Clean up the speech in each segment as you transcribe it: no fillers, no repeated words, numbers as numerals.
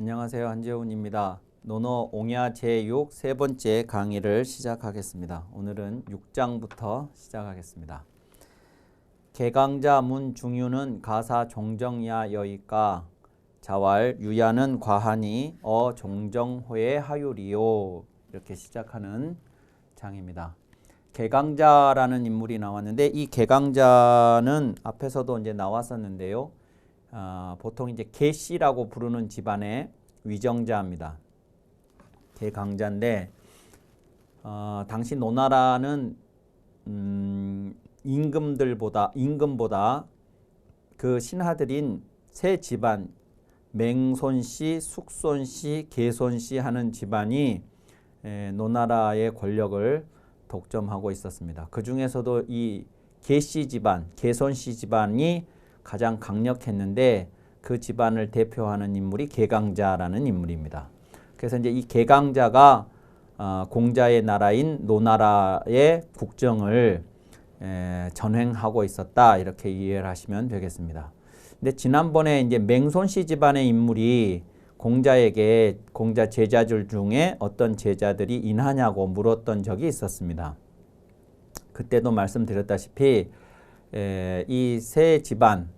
안녕하세요. 한재훈입니다. 논어 옹야 제6 세 번째 강의를 시작하겠습니다. 오늘은 6장부터 시작하겠습니다. 개강자 문 중유는 가사 종정야 여이까 자왈 유야는 과하니 어 종정호의 하율이요. 이렇게 시작하는 장입니다. 개강자라는 인물이 나왔는데 이 개강자는 앞에서도 이제 나왔었는데요. 보통 이제 개씨라고 부르는 집안의 위정자입니다. 개강자인데 당시 노나라는 임금보다 그 신하들인 세 집안 맹손씨, 숙손씨, 개손씨 하는 집안이 노나라의 권력을 독점하고 있었습니다. 그 중에서도 이 개씨 집안, 개손씨 집안이 가장 강력했는데 그 집안을 대표하는 인물이 개강자라는 인물입니다. 그래서 이제 이 개강자가 공자의 나라인 노나라의 국정을 전횡하고 있었다 이렇게 이해를 하시면 되겠습니다. 근데 지난번에 이제 맹손씨 집안의 인물이 공자에게 공자 제자들 중에 어떤 제자들이 인하냐고 물었던 적이 있었습니다. 그때도 말씀드렸다시피 이 세 집안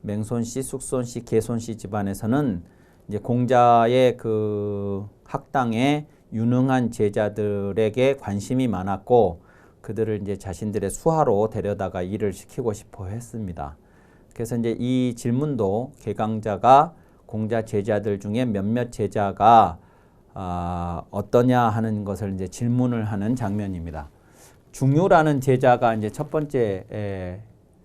맹손씨, 숙손씨, 개손씨 집안에서는 이제 공자의 그 학당에 유능한 제자들에게 관심이 많았고 그들을 이제 자신들의 수하로 데려다가 일을 시키고 싶어 했습니다. 그래서 이제 이 질문도 개강자가 공자 제자들 중에 몇몇 제자가 어떠냐 하는 것을 이제 질문을 하는 장면입니다. 중유라는 제자가 이제 첫 번째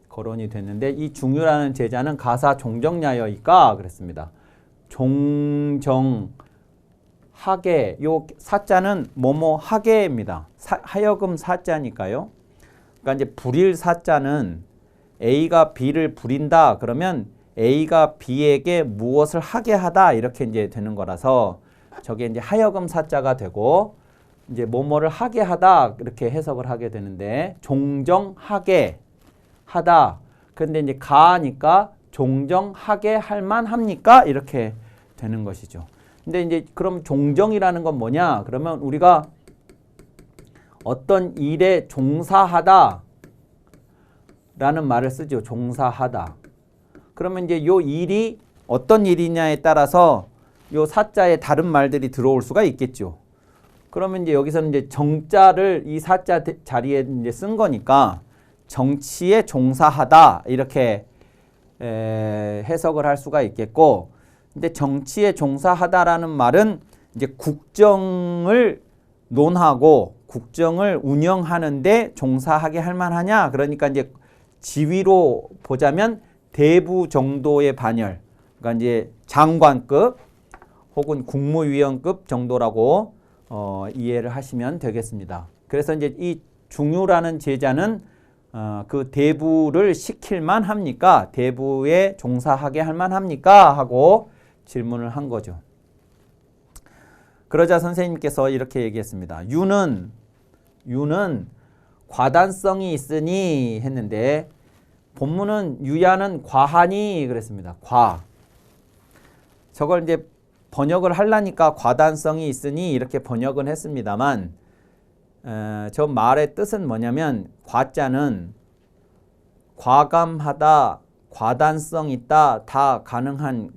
거론이 됐는데 이 중유라는 제자는 가사 종정야여이까 그랬습니다. 종정하게 요 사자는 뭐뭐 하게입니다. 하여금 사자니까요. 그러니까 이제 부릴 사자는 A가 B를 부린다 그러면 A가 B에게 무엇을 하게 하다 이렇게 이제 되는 거라서 저게 이제 하여금 사자가 되고 이제 뭐뭐를 하게 하다 이렇게 해석을 하게 되는데 종정하게 하다. 근데 이제 가니까 종정하게 할 만합니까? 이렇게 되는 것이죠. 근데 이제 그럼 종정이라는 건 뭐냐? 그러면 우리가 어떤 일에 종사하다 라는 말을 쓰죠. 종사하다. 그러면 이제 요 일이 어떤 일이냐에 따라서 요 사자에 다른 말들이 들어올 수가 있겠죠. 그러면 이제 여기서는 이제 정자를 이 사자 자리에 이제 쓴 거니까 정치에 종사하다 이렇게 해석을 할 수가 있겠고, 근데 정치에 종사하다라는 말은 이제 국정을 논하고 국정을 운영하는데 종사하게 할 만하냐? 그러니까 이제 지위로 보자면 대부 정도의 반열, 그러니까 이제 장관급 혹은 국무위원급 정도라고 이해를 하시면 되겠습니다. 그래서 이제 이 중유라는 제자는 그 대부를 시킬만 합니까? 대부에 종사하게 할 만합니까? 하고 질문을 한 거죠. 그러자 선생님께서 이렇게 얘기했습니다. 유는 과단성이 있으니 했는데 본문은 유야는 과하니 그랬습니다. 저걸 이제 번역을 하려니까 과단성이 있으니 이렇게 번역은 했습니다만 저 말의 뜻은 뭐냐면 과자는 과감하다, 과단성 있다 다 가능한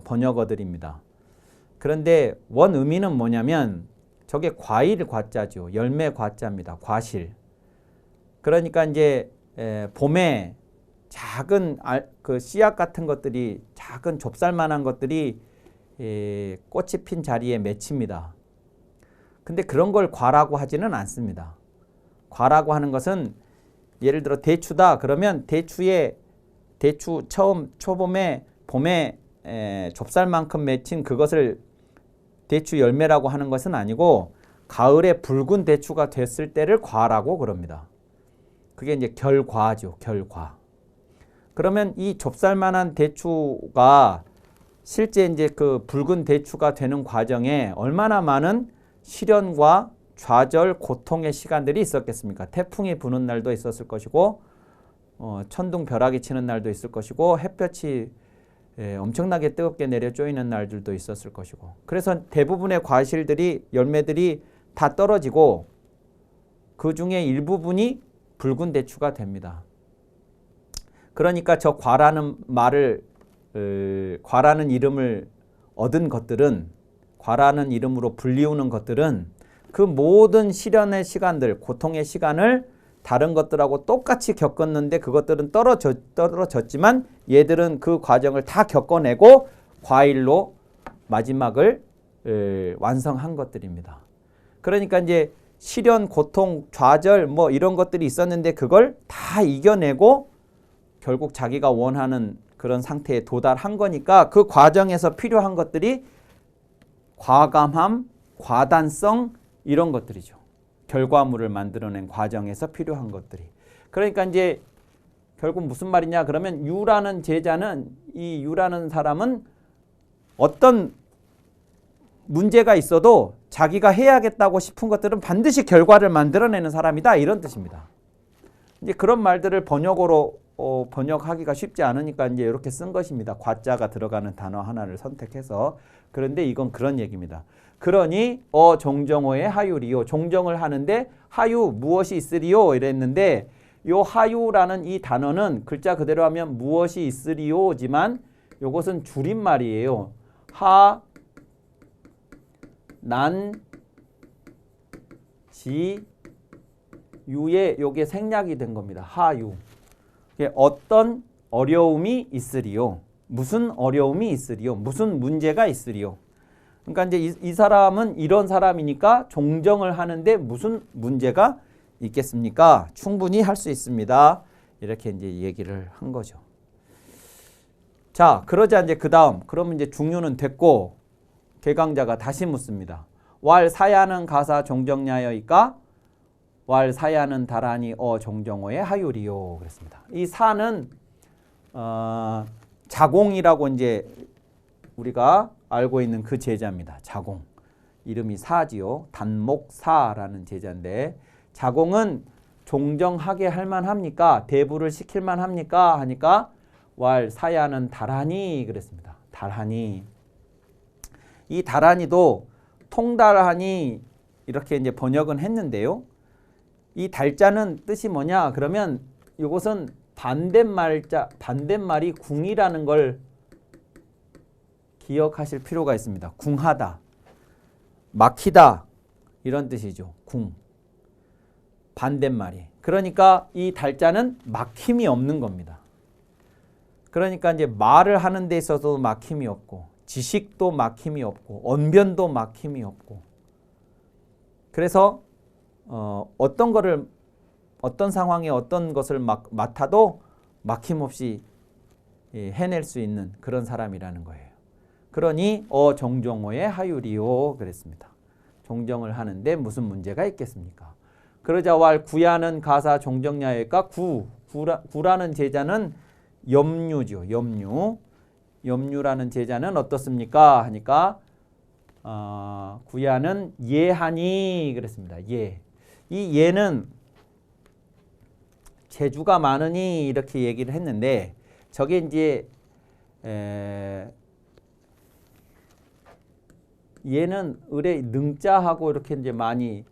번역어들입니다. 그런데 원 의미는 뭐냐면 저게 과일 과자죠. 열매 과자입니다. 과실. 그러니까 이제 봄에 작은 그 씨앗 같은 것들이 작은 좁쌀만한 것들이 꽃이 핀 자리에 맺힙니다. 근데 그런 걸 과라고 하지는 않습니다. 과라고 하는 것은 예를 들어 대추다 그러면 대추 처음 초봄에 봄에 좁쌀만큼 맺힌 그것을 대추 열매라고 하는 것은 아니고 가을에 붉은 대추가 됐을 때를 과라고 그럽니다. 그게 이제 결과죠. 결과. 그러면 이 좁쌀만한 대추가 실제 이제 그 붉은 대추가 되는 과정에 얼마나 많은 시련과 좌절, 고통의 시간들이 있었겠습니까? 태풍이 부는 날도 있었을 것이고 천둥 벼락이 치는 날도 있을 것이고 햇볕이 엄청나게 뜨겁게 내려 쪼이는 날들도 있었을 것이고 그래서 대부분의 과실들이 열매들이 다 떨어지고 그 중에 일부분이 붉은 대추가 됩니다. 그러니까 저 과라는 말을 과라는 이름을 얻은 것들은 과라는 이름으로 불리우는 것들은 그 모든 시련의 시간들, 고통의 시간을 다른 것들하고 똑같이 겪었는데 그것들은 떨어졌지만 얘들은 그 과정을 다 겪어내고 과일로 마지막을 완성한 것들입니다. 그러니까 이제 시련, 고통, 좌절 뭐 이런 것들이 있었는데 그걸 다 이겨내고 결국 자기가 원하는 그런 상태에 도달한 거니까 그 과정에서 필요한 것들이 과감함, 과단성 이런 것들이죠. 결과물을 만들어낸 과정에서 필요한 것들이. 그러니까 이제 결국 무슨 말이냐 그러면 유라는 제자는 이 유라는 사람은 어떤 문제가 있어도 자기가 해야겠다고 싶은 것들은 반드시 결과를 만들어내는 사람이다 이런 뜻입니다. 이제 그런 말들을 번역어로 번역하기가 쉽지 않으니까 이제 이렇게 쓴 것입니다. 과자가 들어가는 단어 하나를 선택해서. 그런데 이건 그런 얘기입니다. 그러니 종정어의 하유리요. 종정을 하는데 하유 무엇이 있으리요 이랬는데 요 하유라는 이 단어는 글자 그대로 하면 무엇이 있으리요지만 요것은 줄임말이에요. 하, 난, 지, 유에 요게 생략이 된 겁니다. 하유. 어떤 어려움이 있으리요. 무슨 어려움이 있으리요. 무슨 문제가 있으리요. 그러니까 이제 이 사람은 이런 사람이니까 종정을 하는데 무슨 문제가 있겠습니까? 충분히 할 수 있습니다. 이렇게 이제 얘기를 한 거죠. 자, 그러자 이제 그다음 그러면 이제 중요는 됐고 개강자가 다시 묻습니다. 왈 사야는 가사 종정냐여이까? 왈 사야는 다라니 종정어의 하유리요. 그랬습니다. 이 사는 자공이라고 이제 우리가 알고 있는 그 제자입니다. 자공. 이름이 사지요. 단목사라는 제자인데 자공은 종정하게 할 만합니까? 대부를 시킬 만합니까? 하니까 왈 사야는 다라니 그랬습니다. 다라니. 이 다라니도 통달하니 이렇게 이제 번역은 했는데요. 이 달자는 뜻이 뭐냐? 그러면 이것은 반대말이 궁이라는 걸 기억하실 필요가 있습니다. 궁하다, 막히다 이런 뜻이죠. 궁. 반대말이. 그러니까 이 달자는 막힘이 없는 겁니다. 그러니까 이제 말을 하는 데 있어서도 막힘이 없고 지식도 막힘이 없고 언변도 막힘이 없고 그래서 어떤 상황에 어떤 것을 맡아도 막힘없이 해낼 수 있는 그런 사람이라는 거예요. 그러니 종정어의 하유리요 그랬습니다. 종정을 하는데 무슨 문제가 있겠습니까? 그러자 왈 구야는 가사 종정야일까? 구라는 제자는 염류죠. 염류라는 제자는 어떻습니까? 하니까 구야는 예하니 그랬습니다. 예. 이 예는 재주가 많으니 이렇게 얘기를 했는데 저게 이제 얘는 을의 능자하고 이렇게 이제 많이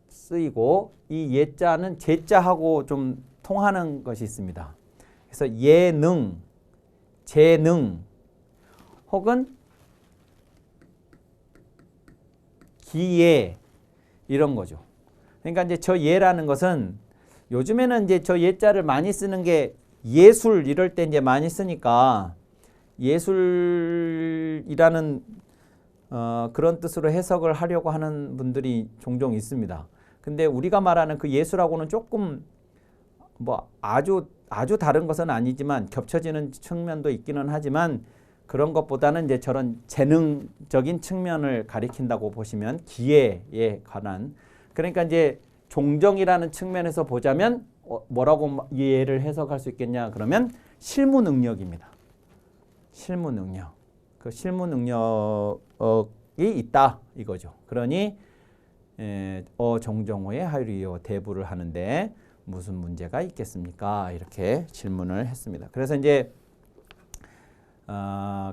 쓰이고 이 예자는 제자하고 좀 통하는 것이 있습니다. 그래서 예능, 재능 혹은 기예 이런 거죠. 그러니까 이제 저 예라는 것은 요즘에는 이제 저 예자를 많이 쓰는 게 예술 이럴 때 이제 많이 쓰니까 예술이라는 그런 뜻으로 해석을 하려고 하는 분들이 종종 있습니다. 근데 우리가 말하는 그 예술하고는 조금 뭐 아주 다른 것은 아니지만 겹쳐지는 측면도 있기는 하지만 그런 것보다는 이제 저런 재능적인 측면을 가리킨다고 보시면 기회에 관한 그러니까 이제 종정이라는 측면에서 보자면 뭐라고 이해를 해석할 수 있겠냐 그러면 실무 능력입니다. 실무 능력. 그 실무 능력이 있다 이거죠. 그러니 종정어의 하유리요 대부를 하는데 무슨 문제가 있겠습니까? 이렇게 질문을 했습니다. 그래서 이제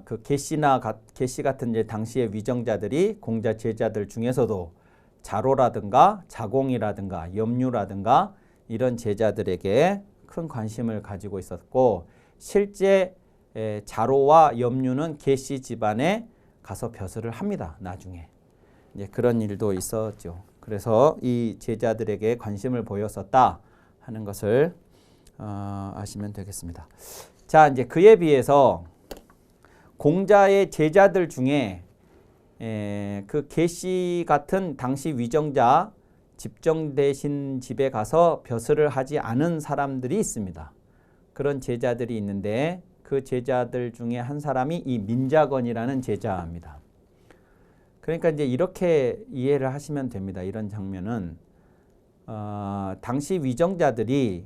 그 게시 같은 이제 당시의 위정자들이 공자 제자들 중에서도 자로라든가 자공이라든가 염류라든가 이런 제자들에게 큰 관심을 가지고 있었고, 실제 자로와 염류는 게시 집안에 가서 벼슬을 합니다. 나중에 이제 그런 일도 있었죠. 그래서 이 제자들에게 관심을 보였었다 하는 것을 아시면 되겠습니다. 자, 이제 그에 비해서 공자의 제자들 중에 그 계시 같은 당시 위정자 집정대신 집에 가서 벼슬을 하지 않은 사람들이 있습니다. 그런 제자들이 있는데 그 제자들 중에 한 사람이 이 민자건이라는 제자입니다. 그러니까 이제 이렇게 이해를 하시면 됩니다. 이런 장면은 당시 위정자들이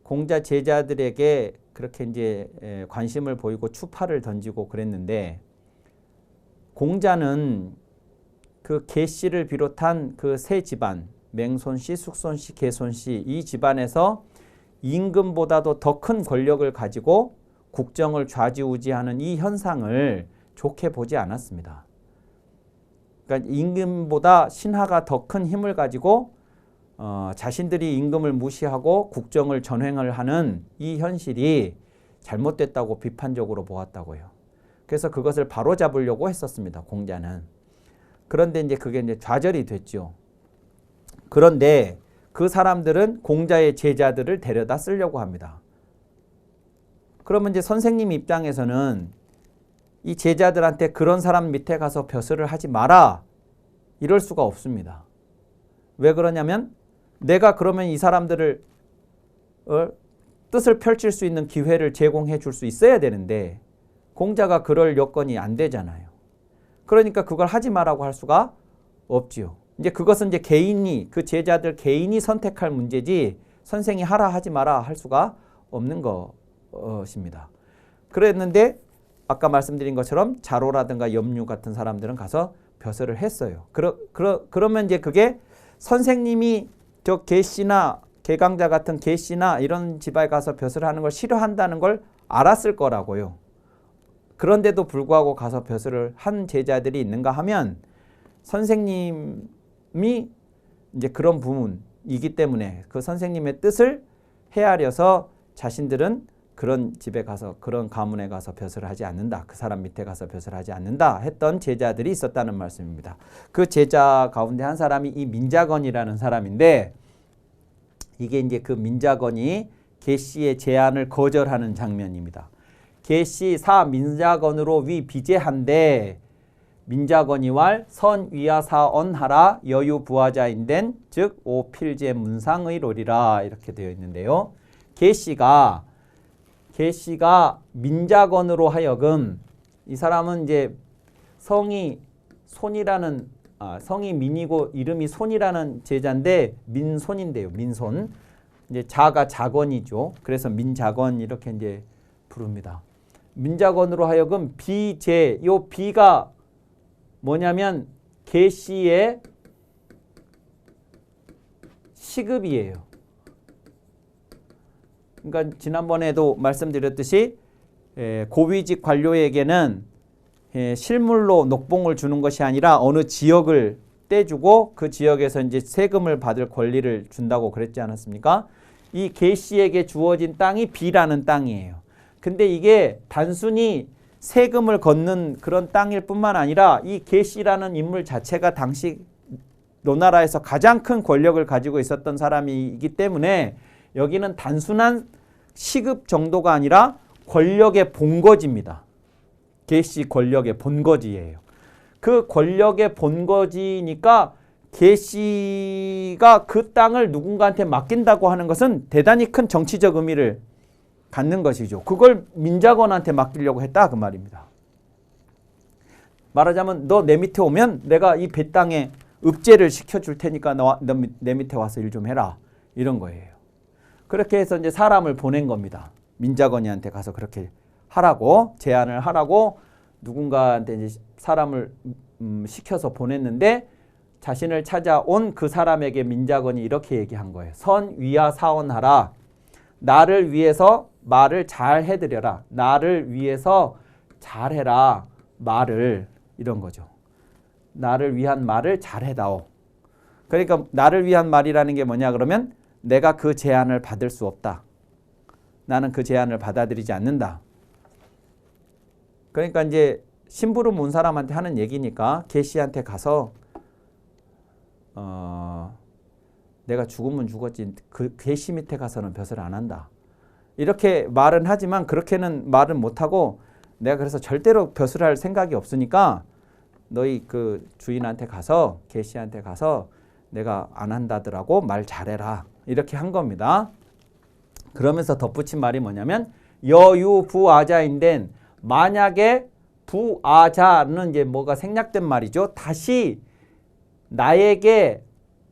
공자 제자들에게 그렇게 이제 관심을 보이고 추파를 던지고 그랬는데, 공자는 그 계씨를 비롯한 그 세 집안, 맹손씨, 숙손씨, 계손씨 이 집안에서 임금보다도 더 큰 권력을 가지고 국정을 좌지우지하는 이 현상을 좋게 보지 않았습니다. 그러니까 임금보다 신하가 더 큰 힘을 가지고 자신들이 임금을 무시하고 국정을 전횡을 하는 이 현실이 잘못됐다고 비판적으로 보았다고요. 그래서 그것을 바로잡으려고 했었습니다. 공자는. 그런데 이제 그게 이제 좌절이 됐죠. 그런데 그 사람들은 공자의 제자들을 데려다 쓰려고 합니다. 그러면 이제 선생님 입장에서는 이 제자들한테 그런 사람 밑에 가서 벼슬을 하지 마라, 이럴 수가 없습니다. 왜 그러냐면 내가 그러면 이 사람들을 뜻을 펼칠 수 있는 기회를 제공해 줄 수 있어야 되는데 공자가 그럴 여건이 안 되잖아요. 그러니까 그걸 하지 마라고 할 수가 없지요. 이제 그것은 이제 개인이, 그 제자들 개인이 선택할 문제지 선생이 하라 하지 마라 할 수가 없는 것입니다. 그랬는데 아까 말씀드린 것처럼 자로라든가 염류 같은 사람들은 가서 벼슬을 했어요. 그러면 이제 그게 선생님이 저 계씨나 계강자 같은 계씨나 이런 집에 가서 벼슬을 하는 걸 싫어한다는 걸 알았을 거라고요. 그런데도 불구하고 가서 벼슬을 한 제자들이 있는가 하면 선생님이 이제 그런 부문이기 때문에 그 선생님의 뜻을 헤아려서 자신들은 그런 집에 가서, 그런 가문에 가서 벼슬을 하지 않는다, 그 사람 밑에 가서 벼슬을 하지 않는다 했던 제자들이 있었다는 말씀입니다. 그 제자 가운데 한 사람이 이 민자건이라는 사람인데, 이게 이제 그 민자건이 계씨의 제안을 거절하는 장면입니다. 계씨 사 민자건으로 위 비제한데 민자건이왈 선위야 사언하라 여유 부하자인된 즉 오필제 문상의로리라, 이렇게 되어 있는데요. 계씨가 민자건으로 하여금, 이 사람은 이제 성이 손이라는 성이 민이고 이름이 손이라는 제자인데 민손인데요. 민손. 이제 자가 자건이죠. 그래서 민자건 이렇게 이제 부릅니다. 민자건으로 하여금 비제, 요 비가 뭐냐면 계씨의 시급이에요. 그러니까 지난번에도 말씀드렸듯이 고위직 관료에게는 실물로 녹봉을 주는 것이 아니라 어느 지역을 떼주고 그 지역에서 이제 세금을 받을 권리를 준다고 그랬지 않았습니까? 이 계씨에게 주어진 땅이 비라는 땅이에요. 근데 이게 단순히 세금을 걷는 그런 땅일 뿐만 아니라 이 계씨라는 인물 자체가 당시 노나라에서 가장 큰 권력을 가지고 있었던 사람이기 때문에 여기는 단순한 시급 정도가 아니라 권력의 본거지입니다. 계씨 권력의 본거지예요. 그 권력의 본거지니까 계씨가 그 땅을 누군가한테 맡긴다고 하는 것은 대단히 큰 정치적 의미를 갖는 것이죠. 그걸 민자건한테 맡기려고 했다 그 말입니다. 말하자면 너 내 밑에 오면 내가 이 배 땅에 읍제를 시켜줄 테니까 너 내 밑에 와서 일 좀 해라, 이런 거예요. 그렇게 해서 이제 사람을 보낸 겁니다. 민자건이한테 가서 그렇게 하라고, 제안을 하라고 누군가한테 이제 사람을 시켜서 보냈는데 자신을 찾아온 그 사람에게 민자건이 이렇게 얘기한 거예요. 선위하 사언하라. 나를 위해서 말을 잘 해드려라. 나를 위해서 잘해라. 말을 이런 거죠. 나를 위한 말을 잘해다오. 그러니까 나를 위한 말이라는 게 뭐냐 그러면 내가 그 제안을 받을 수 없다. 나는 그 제안을 받아들이지 않는다. 그러니까 이제 심부름 온 사람한테 하는 얘기니까 계시한테 가서 내가 죽으면 죽었지 그 계시 밑에 가서는 벼슬 안 한다. 이렇게 말은 하지만 그렇게는 말은 못하고 내가 그래서 절대로 벼슬할 생각이 없으니까 너희 그 주인한테 가서 계시한테 가서 내가 안 한다더라고 말 잘해라. 이렇게 한 겁니다. 그러면서 덧붙인 말이 뭐냐면 여유부아자인데 만약에 부아자는 이제 뭐가 생략된 말이죠. 다시 나에게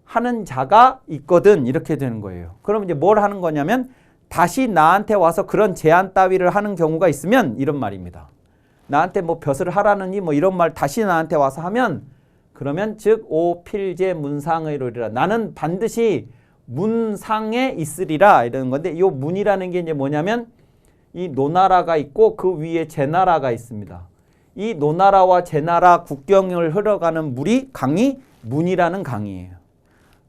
하는 자가 있거든 이렇게 되는 거예요. 그럼 이제 뭘 하는 거냐면 다시 나한테 와서 그런 제안 따위를 하는 경우가 있으면 이런 말입니다. 나한테 뭐 벼슬을 하라느니 뭐 이런 말 다시 나한테 와서 하면 그러면 즉 오필제 문상의로리라. 나는 반드시 문상에 있으리라 이러는 건데 이 문이라는 게 이제 뭐냐면 이 노나라가 있고 그 위에 제나라가 있습니다. 이 노나라와 제나라 국경을 흘러가는 물이 강이 문이라는 강이에요.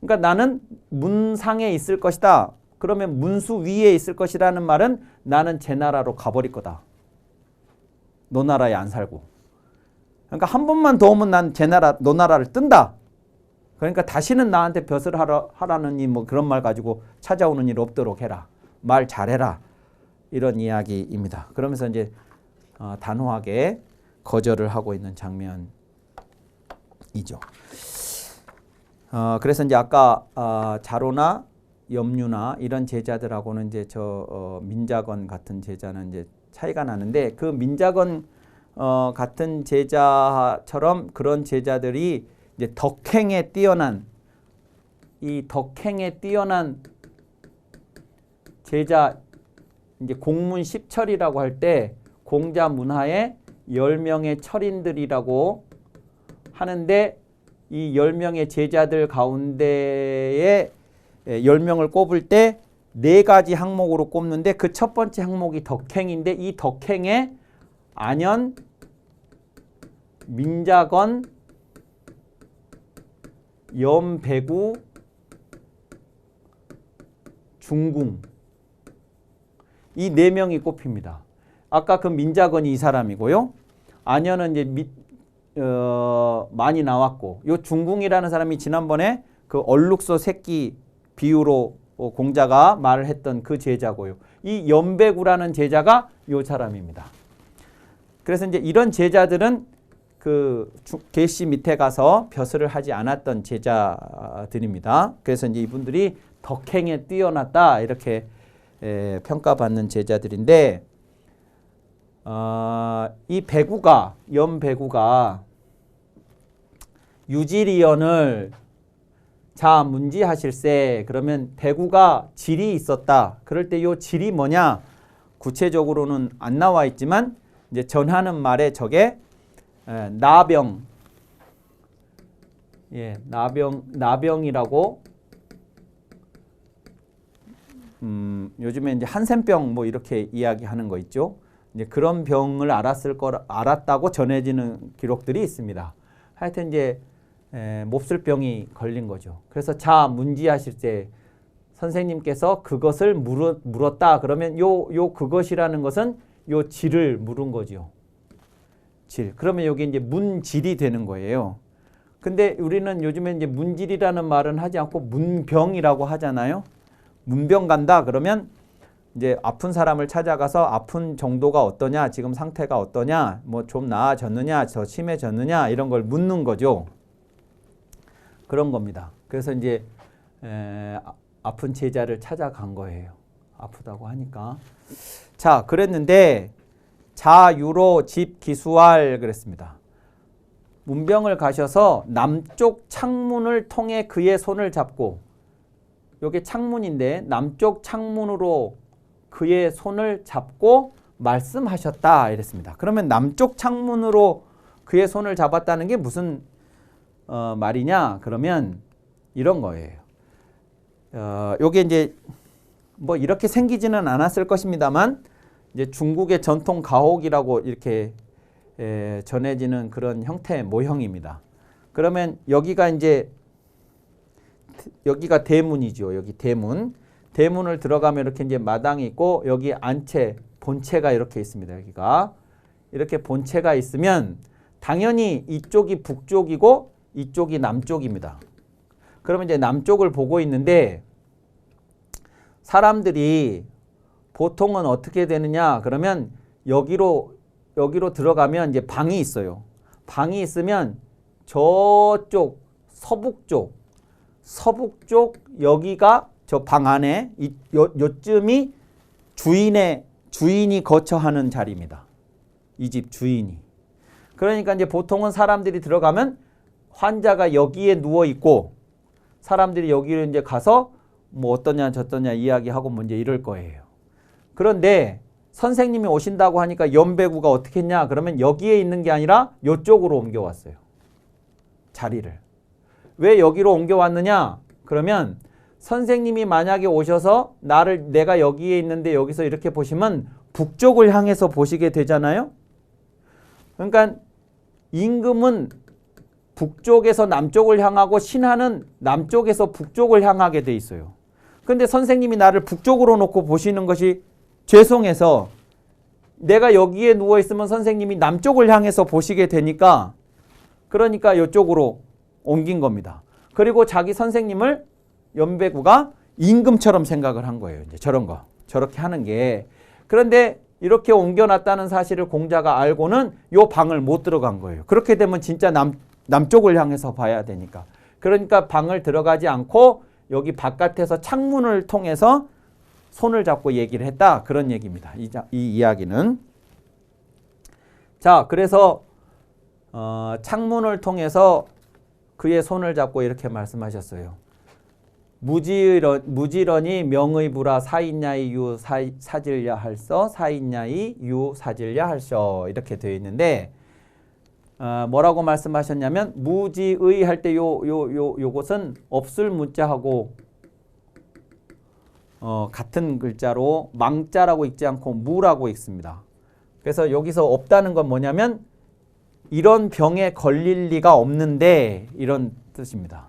그러니까 나는 문상에 있을 것이다. 그러면 문수 위에 있을 것이라는 말은 나는 제나라로 가버릴 거다. 노나라에 안 살고. 그러니까 한 번만 더 오면 난 노나라를 뜬다. 그러니까 다시는 나한테 벼슬 하라느니 뭐 그런 말 가지고 찾아오는 일 없도록 해라. 말 잘해라. 이런 이야기입니다. 그러면서 이제 단호하게 거절을 하고 있는 장면이죠. 그래서 이제 아까 자로나 염류나 이런 제자들하고는 이제 민자건 같은 제자는 이제 차이가 나는데 그 민자건 같은 제자처럼 그런 제자들이 이제 덕행에 뛰어난 이 덕행에 뛰어난 제자 이제 공문 10철이라고 할 때 공자 문하에 10명의 철인들이라고 하는데 이 10명의 제자들 가운데에 10명을 꼽을 때 4가지 항목으로 꼽는데 그 첫 번째 항목이 덕행인데 이 덕행에 안현, 민자건, 염배구, 중궁 이 4명이 꼽힙니다. 아까 그 민자건이 이 사람이고요. 안현은 이제 많이 나왔고 요 중궁이라는 사람이 지난번에 그 얼룩소 새끼 비유로 공자가 말을 했던 그 제자고요. 이 염배구라는 제자가 요 사람입니다. 그래서 이제 이런 제자들은 그 계시 밑에 가서 벼슬을 하지 않았던 제자들입니다. 그래서 이제 이분들이 덕행에 뛰어났다 이렇게 평가받는 제자들인데 이 배구가 염배구가 유지리언을 자 문지하실세 그러면 배구가 질이 있었다. 그럴 때 요 질이 뭐냐 구체적으로는 안 나와 있지만 이제 전하는 말에 저게 나병 나병이라고 요즘에 이제 한센병 뭐 이렇게 이야기하는 거 있죠. 이제 그런 병을 알았다고 전해지는 기록들이 있습니다. 하여튼 이제 몹쓸 병이 걸린 거죠. 그래서 자 문지하실 때 선생님께서 그것을 물었다. 그러면 요 그것이라는 것은 요 질을 물은 거죠. 질. 그러면 여기 이제 문질이 되는 거예요. 근데 우리는 요즘에 이제 문질이라는 말은 하지 않고 문병이라고 하잖아요. 문병 간다 그러면 이제 아픈 사람을 찾아가서 아픈 정도가 어떠냐, 지금 상태가 어떠냐, 뭐 좀 나아졌느냐, 더 심해졌느냐 이런 걸 묻는 거죠. 그런 겁니다. 그래서 이제 아픈 제자를 찾아간 거예요. 아프다고 하니까. 자, 그랬는데 자유로 집 기수할 그랬습니다. 문병을 가셔서 남쪽 창문을 통해 그의 손을 잡고 요게 창문인데 남쪽 창문으로 그의 손을 잡고 말씀하셨다 이랬습니다. 그러면 남쪽 창문으로 그의 손을 잡았다는 게 무슨 말이냐? 그러면 이런 거예요. 요게 이제 뭐 이렇게 생기지는 않았을 것입니다만 이제 중국의 전통 가옥이라고 이렇게 전해지는 그런 형태의 모형입니다. 그러면 여기가 이제 여기가 대문이죠. 여기 대문. 대문을 들어가면 이렇게 이제 마당이 있고 여기 안채, 본체가 이렇게 있습니다. 여기가 이렇게 본체가 있으면 당연히 이쪽이 북쪽이고 이쪽이 남쪽입니다. 그러면 이제 남쪽을 보고 있는데 사람들이 보통은 어떻게 되느냐? 그러면 여기로 들어가면 이제 방이 있어요. 방이 있으면 저쪽 서북쪽 여기가 저 방 안에 요쯤이 주인이 거처하는 자리입니다. 이 집 주인이. 그러니까 이제 보통은 사람들이 들어가면 환자가 여기에 누워 있고 사람들이 여기로 이제 가서 뭐 어떠냐 저떠냐 이야기하고 뭐 이제 이럴 거예요. 그런데 선생님이 오신다고 하니까 연배구가 어떻게 했냐? 그러면 여기에 있는 게 아니라 이쪽으로 옮겨왔어요. 자리를. 왜 여기로 옮겨왔느냐? 그러면 선생님이 만약에 오셔서 내가 여기에 있는데 여기서 이렇게 보시면 북쪽을 향해서 보시게 되잖아요. 그러니까 임금은 북쪽에서 남쪽을 향하고 신하는 남쪽에서 북쪽을 향하게 돼 있어요. 그런데 선생님이 나를 북쪽으로 놓고 보시는 것이 죄송해서 내가 여기에 누워 있으면 선생님이 남쪽을 향해서 보시게 되니까 그러니까 이쪽으로 옮긴 겁니다. 그리고 자기 선생님을 연배구가 임금처럼 생각을 한 거예요. 이제 저렇게 하는 게. 그런데 이렇게 옮겨놨다는 사실을 공자가 알고는 요 방을 못 들어간 거예요. 그렇게 되면 진짜 남쪽을 향해서 봐야 되니까. 그러니까 방을 들어가지 않고 여기 바깥에서 창문을 통해서 손을 잡고 얘기를 했다. 그런 얘기입니다. 이 이야기는. 자, 그래서 창문을 통해서 그의 손을 잡고 이렇게 말씀하셨어요. 무지런이 명의부라 사인야이 유 사질야 할서 사인야이 유 사질야 할서 이렇게 되어 있는데 뭐라고 말씀하셨냐면 무지의 할 때 요것은 없을 문자하고 같은 글자로 망자라고 읽지 않고 무라고 읽습니다. 그래서 여기서 없다는 건 뭐냐면 이런 병에 걸릴 리가 없는데 이런 뜻입니다.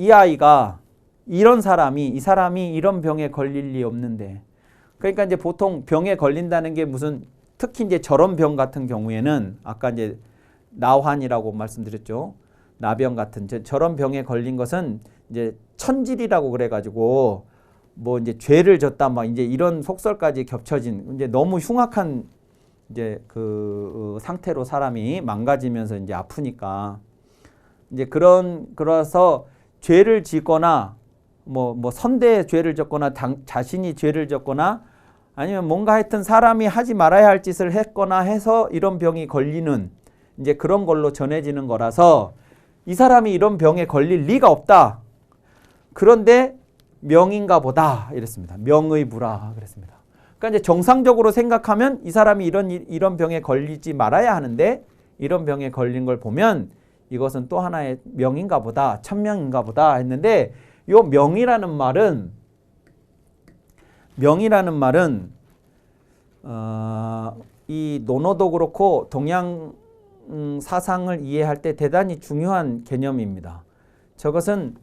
이 아이가 이 사람이 이런 병에 걸릴 리 없는데 그러니까 이제 보통 병에 걸린다는 게 무슨 특히 이제 저런 병 같은 경우에는 아까 이제 나환이라고 말씀드렸죠. 나병 같은 저런 병에 걸린 것은 이제 천질이라고 그래가지고 뭐 이제 죄를 졌다 막 이제 이런 속설까지 겹쳐진 이제 너무 흉악한 이제 그 상태로 사람이 망가지면서 이제 아프니까 이제 그래서 죄를 짓거나 뭐 선대의 죄를 졌거나 자신이 죄를 졌거나 아니면 뭔가 하여튼 사람이 하지 말아야 할 짓을 했거나 해서 이런 병이 걸리는 이제 그런 걸로 전해지는 거라서 이 사람이 이런 병에 걸릴 리가 없다. 그런데 명인가 보다 이랬습니다. 명의부라 그랬습니다. 그러니까 이제 정상적으로 생각하면 이 사람이 이런 병에 걸리지 말아야 하는데 이런 병에 걸린 걸 보면 이것은 또 하나의 명인가 보다, 천명인가 보다 했는데 요 명이라는 말은 이 논어도 그렇고 동양 사상을 이해할 때 대단히 중요한 개념입니다. 저것은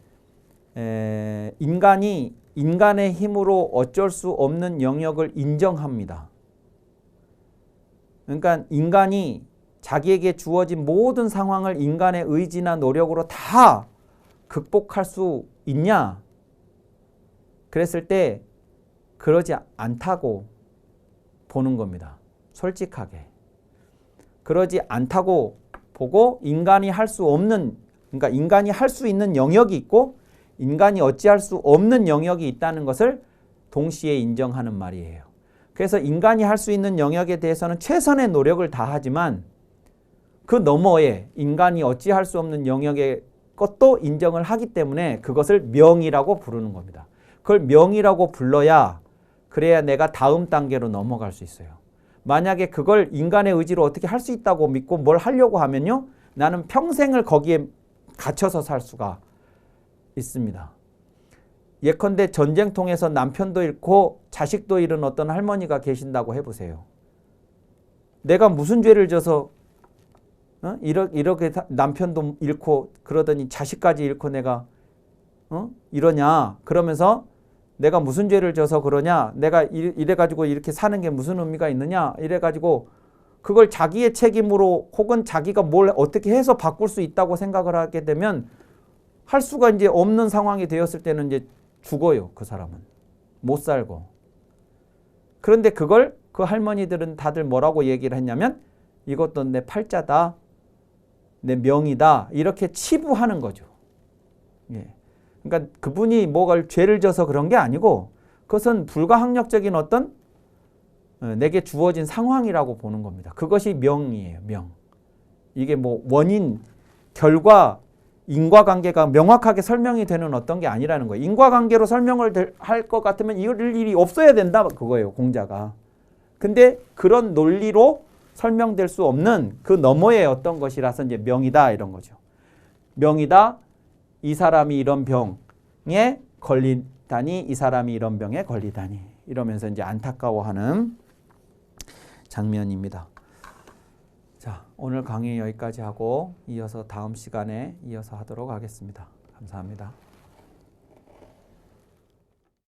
인간의 힘으로 어쩔 수 없는 영역을 인정합니다. 그러니까 인간이 자기에게 주어진 모든 상황을 인간의 의지나 노력으로 다 극복할 수 있냐? 그랬을 때 그러지 않다고 보는 겁니다. 솔직하게. 그러지 않다고 보고 인간이 할 수 없는, 그러니까 인간이 할 수 있는 영역이 있고 인간이 어찌할 수 없는 영역이 있다는 것을 동시에 인정하는 말이에요. 그래서 인간이 할 수 있는 영역에 대해서는 최선의 노력을 다하지만 그 너머에 인간이 어찌할 수 없는 영역의 것도 인정을 하기 때문에 그것을 명이라고 부르는 겁니다. 그걸 명이라고 불러야 그래야 내가 다음 단계로 넘어갈 수 있어요. 만약에 그걸 인간의 의지로 어떻게 할 수 있다고 믿고 뭘 하려고 하면요. 나는 평생을 거기에 갇혀서 살 수가 있습니다. 예컨대 전쟁통에서 남편도 잃고 자식도 잃은 어떤 할머니가 계신다고 해보세요. 내가 무슨 죄를 져서 이렇게 남편도 잃고 그러더니 자식까지 잃고 내가 이러냐. 그러면서 내가 무슨 죄를 져서 그러냐. 내가 이래가지고 이렇게 사는 게 무슨 의미가 있느냐. 이래가지고 그걸 자기의 책임으로 혹은 자기가 뭘 어떻게 해서 바꿀 수 있다고 생각을 하게 되면 할 수가 이제 없는 상황이 되었을 때는 이제 죽어요. 그 사람은. 못 살고. 그런데 그걸 그 할머니들은 다들 뭐라고 얘기를 했냐면 이것도 내 팔자다. 내 명이다. 이렇게 치부하는 거죠. 예. 그러니까 그분이 뭐가 죄를 져서 그런 게 아니고 그것은 불가항력적인 어떤 내게 주어진 상황이라고 보는 겁니다. 그것이 명이에요. 명. 이게 뭐 원인, 결과, 인과관계가 명확하게 설명이 되는 어떤 게 아니라는 거예요. 인과관계로 설명을 할 것 같으면 이럴 일이 없어야 된다 그거예요. 공자가. 근데 그런 논리로 설명될 수 없는 그 너머의 어떤 것이라서 이제 명이다 이런 거죠. 명이다. 이 사람이 이런 병에 걸리다니 이 사람이 이런 병에 걸리다니 이러면서 이제 안타까워하는 장면입니다. 자, 오늘 강의 여기까지 하고 이어서 다음 시간에 이어서 하도록 하겠습니다. 감사합니다.